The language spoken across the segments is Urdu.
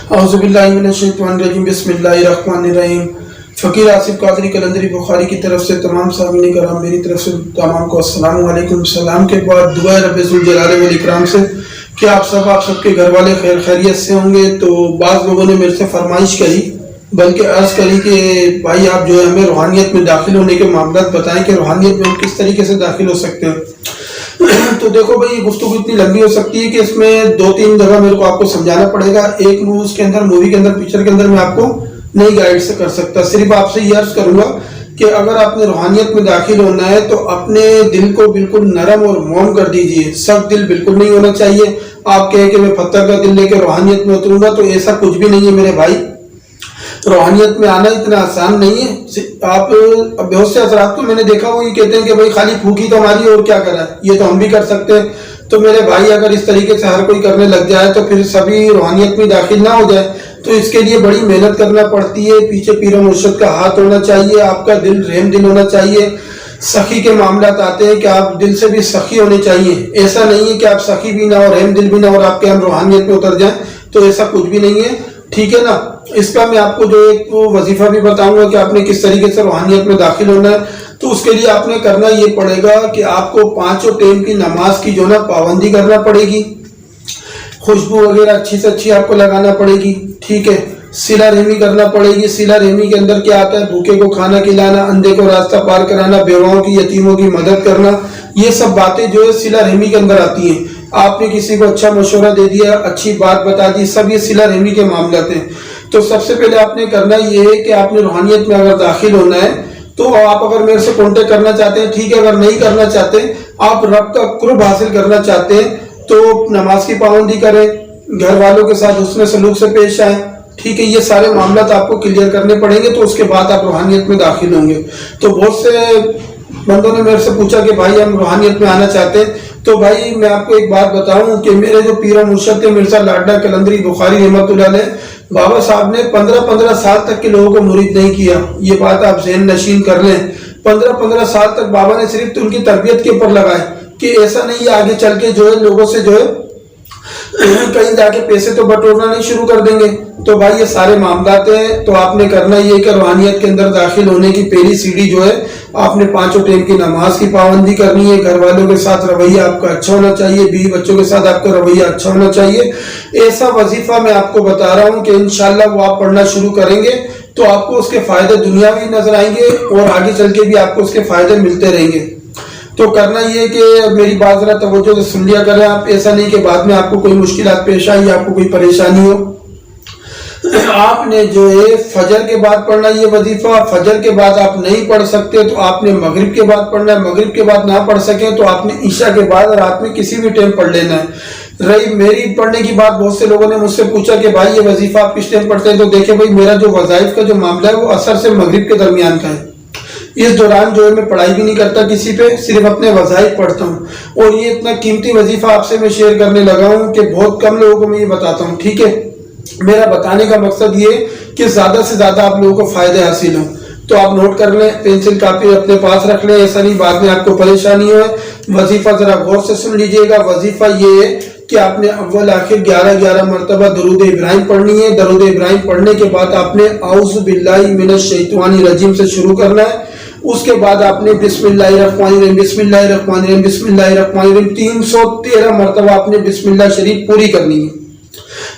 اعوذ باللہ من الشیطان الرجیم بسم اللہ الرحمن الرحیم۔ فقیر آصف قادری قلندری بخاری کی طرف سے تمام سامعین کرام، میری طرف سے تمام کو السلام علیکم۔ سلام کے بعد دعا رب ذوالجلال والاکرام سے کہ آپ سب کے گھر والے خیریت سے ہوں گے۔ تو بعض لوگوں نے میرے سے فرمائش کری، بلکہ عرض کری کہ بھائی آپ جو ہے ہمیں روحانیت میں داخل ہونے کے معاملات بتائیں کہ روحانیت میں ہم کس طریقے سے داخل ہو سکتے ہیں۔ تو دیکھو بھائی، یہ گفتگو اتنی لمبی ہو سکتی ہے کہ اس میں 2-3 جگہ میرے کو آپ کو سمجھانا پڑے گا۔ ایک اس کے اندر مووی کے اندر پکچر کے اندر میں آپ کو نہیں گائیڈ سے کر سکتا۔ صرف آپ سے یہ عرض کروں گا کہ اگر آپ نے روحانیت میں داخل ہونا ہے تو اپنے دل کو بالکل نرم اور موم کر دیجئے۔ سخت دل بالکل نہیں ہونا چاہیے۔ آپ کہیں کہ میں پتھر کا دل لے کے روحانیت میں اتروں گا، تو ایسا کچھ بھی نہیں ہے میرے بھائی۔ روحانیت میں آنا اتنا آسان نہیں ہے۔ آپ بہت سے حضرات کو میں نے دیکھا وہ یہ کہتے ہیں کہ بھائی خالی پھوکی تو ہماری اور کیا کرا ہے، یہ تو ہم بھی کر سکتے ہیں۔ تو میرے بھائی اگر اس طریقے سے ہر کوئی کرنے لگ جائے تو پھر سبھی روحانیت میں داخل نہ ہو جائے۔ تو اس کے لیے بڑی محنت کرنا پڑتی ہے، پیچھے پیر و مرشد کا ہاتھ ہونا چاہیے، آپ کا دل رحم دل ہونا چاہیے۔ سخی کے معاملات آتے ہیں کہ آپ دل سے بھی سخی ہونے چاہیے۔ ایسا نہیں ہے کہ آپ سخی بھی نہ ہو، رحم دل بھی نہ ہو اور آپ کے ہم روحانیت میں اتر جائیں، تو ایسا کچھ بھی نہیں ہے، ٹھیک ہے نا۔ اس کا میں آپ کو جو ایک وظیفہ بھی بتاؤں گا کہ آپ نے کس طریقے سے روحانیت میں داخل ہونا ہے۔ تو اس کے لیے آپ نے کرنا یہ پڑے گا کہ آپ کو 5 ٹائم کی نماز کی جو نا پابندی کرنا پڑے گی۔ خوشبو وغیرہ اچھی سے اچھی آپ کو لگانا پڑے گی، ٹھیک ہے۔ صلہ رحمی کرنا پڑے گی۔ صلہ رحمی کے اندر کیا آتا ہے؟ بھوکے کو کھانا کھلانا، اندھے کو راستہ پار کرانا، بیواؤں کی یتیموں کی مدد کرنا، یہ سب باتیں جو ہے صلہ رحمی کے اندر آتی ہیں۔ آپ نے کسی کو اچھا مشورہ دے دیا، اچھی بات بتا دی، سب یہ صلہ رحمی کے معاملات ہیں۔ تو سب سے پہلے آپ نے کرنا یہ ہے کہ آپ نے روحانیت میں اگر داخل ہونا ہے تو آپ اگر میرے سے کانٹیکٹ کرنا چاہتے ہیں ٹھیک ہے، اگر نہیں کرنا چاہتے، آپ رب کا قرب حاصل کرنا چاہتے ہیں تو نماز کی پابندی کریں، گھر والوں کے ساتھ حسن سلوک سے پیش آئیں، ٹھیک ہے۔ یہ سارے معاملات آپ کو کلیئر کرنے پڑیں گے، تو اس کے بعد آپ روحانیت میں داخل ہوں گے۔ تو بہت سے بندوں نے میرے سے پوچھا کہ بھائی ہم روحانیت میں آنا چاہتے ہیں۔ تو بھائی میں آپ کو ایک بات بتاؤں کہ میرے جو پیر و مرشد تھے مرزا لاڈا قلندری بخاری رحمۃ اللہ علیہ، بابا صاحب نے 15 سال تک کے لوگوں کو مرید نہیں کیا۔ یہ بات آپ ذہن نشین کر لیں۔ 15 سال تک بابا نے صرف ان کی تربیت کے اوپر لگائے کہ ایسا نہیں ہے آگے چل کے جو ہے لوگوں سے جو ہے کہیں جا کے پیسے تو بٹورنا نہیں شروع کر دیں گے۔ تو بھائی یہ سارے معاملات ہیں۔ تو آپ نے کرنا یہ کہ روحانیت کے اندر داخل ہونے کی پہلی سیڑھی جو ہے آپ نے 5 ٹائم کی نماز کی پابندی کرنی ہے۔ گھر والوں کے ساتھ رویہ آپ کا اچھا ہونا چاہیے، بیوی بچوں کے ساتھ آپ کا رویہ اچھا ہونا چاہیے۔ ایسا وظیفہ میں آپ کو بتا رہا ہوں کہ انشاءاللہ وہ آپ پڑھنا شروع کریں گے تو آپ کو اس کے فائدے دنیا بھی نظر آئیں گے اور آگے چل کے بھی آپ کو اس کے فائدے ملتے رہیں گے۔ تو کرنا یہ کہ میری بات ذرا توجہ سے سن لیا کریں آپ، ایسا نہیں کہ بعد میں آپ کو کوئی مشکلات پیش آئی یا آپ کو کوئی پریشانی ہو۔ آپ نے جو ہے فجر کے بعد پڑھنا یہ وظیفہ، فجر کے بعد آپ نہیں پڑھ سکتے تو آپ نے مغرب کے بعد پڑھنا ہے، مغرب کے بعد نہ پڑھ سکیں تو آپ نے عشاء کے بعد رات میں کسی بھی ٹائم پڑھ لینا ہے۔ رہی میری پڑھنے کی بات، بہت سے لوگوں نے مجھ سے پوچھا کہ بھائی یہ وظیفہ آپ کس ٹائم پڑھتے ہیں؟ تو دیکھیں بھائی میرا جو وظائف کا جو معاملہ ہے وہ عصر سے مغرب کے درمیان کا ہے۔ اس دوران جو ہے میں پڑھائی بھی نہیں کرتا کسی پہ، صرف اپنے وظائف پڑھتا ہوں۔ اور یہ اتنا قیمتی وظیفہ آپ سے میں شیئر کرنے لگا ہوں کہ بہت کم لوگوں کو میں یہ بتاتا ہوں، ٹھیک ہے۔ میرا بتانے کا مقصد یہ کہ زیادہ سے زیادہ آپ لوگوں کو فائدے حاصل ہوں۔ تو آپ نوٹ کر لیں، پینسل کاپی اپنے پاس رکھ لیں، ایسا نہیں بعد میں آپ کو پریشانی ہوئے۔ وظیفہ ذرا غور سے سن لیجئے گا۔ وظیفہ یہ ہے کہ آپ نے اول آخر 11 مرتبہ درود ابراہیم پڑھنی ہے۔ درود ابراہیم پڑھنے کے بعد آپ نے اعوذ باللہ من الشیطان الرجیم سے شروع کرنا ہے۔ اس کے بعد آپ نے بسم اللہ الرحمن الرحیم بسم اللہ الرحمن الرحیم بسم اللہ الرحمن الرحیم 313 مرتبہ آپ نے بسم اللہ شریف پوری کرنی ہے۔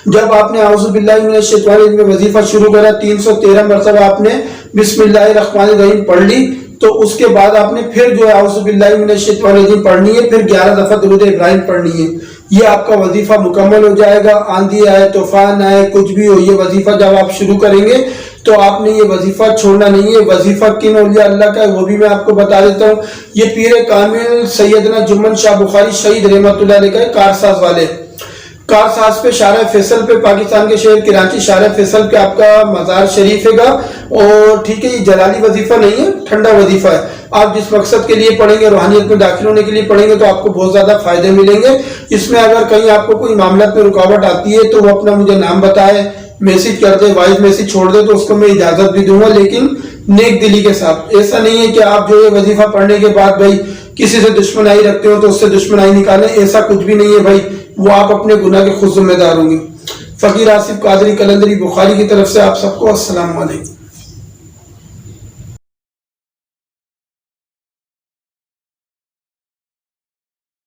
جب آپ نے اعوذ باللہ من الشیطان الرجیم میں وظیفہ شروع کرا 313 مرتبہ آپ نے بسم اللہ الرحمن الرحیم پڑھ لی، تو اس کے بعد آپ نے پھر جو ہے اعوذ باللہ من الشیطان الرجیم پڑھنی ہے، پھر 11 دفعہ درود ابراہیم پڑھنی ہے۔ یہ آپ کا وظیفہ مکمل ہو جائے گا۔ آندھی آئے، طوفان آئے، کچھ بھی ہو، یہ وظیفہ جب آپ شروع کریں گے تو آپ نے یہ وظیفہ چھوڑنا نہیں ہے۔ وظیفہ کن اولیاء اللہ کا ہے وہ بھی میں آپ کو بتا دیتا ہوں۔ یہ پیر کامل سیدنا جمن شاہ بخاری شہید رحمۃ اللہ علیہ کا کارساز والے، کارساز پہ شارع فیصل پہ، پاکستان کے شہر کراچی شارع فیصل پہ آپ کا مزار شریف ہے گا۔ اور ٹھیک ہے، یہ جلالی وظیفہ نہیں ہے، ٹھنڈا وظیفہ ہے۔ آپ جس مقصد کے لیے پڑھیں گے، روحانیت میں داخل ہونے کے لیے پڑھیں گے، تو آپ کو بہت زیادہ فائدے ملیں گے۔ اس میں اگر کہیں آپ کو کوئی معاملات میں رکاوٹ آتی ہے تو وہ اپنا مجھے نام بتائے، میسج کر دے، وائس میسج چھوڑ دے، تو اس کو میں اجازت بھی دوں گا، لیکن نیک دلی کے ساتھ۔ ایسا نہیں ہے کہ آپ جو یہ وظیفہ پڑھنے کے بعد بھائی کسی سے دشمنائی رکھتے ہو تو اس سے دشمنائی نکالیں، ایسا کچھ بھی نہیں ہے بھائی، وہ آپ اپنے گناہ کے خود ذمہ دار ہوں گے۔ فقیر آصف قادری قلندری بخاری کی طرف سے آپ سب کو السلام علیکم.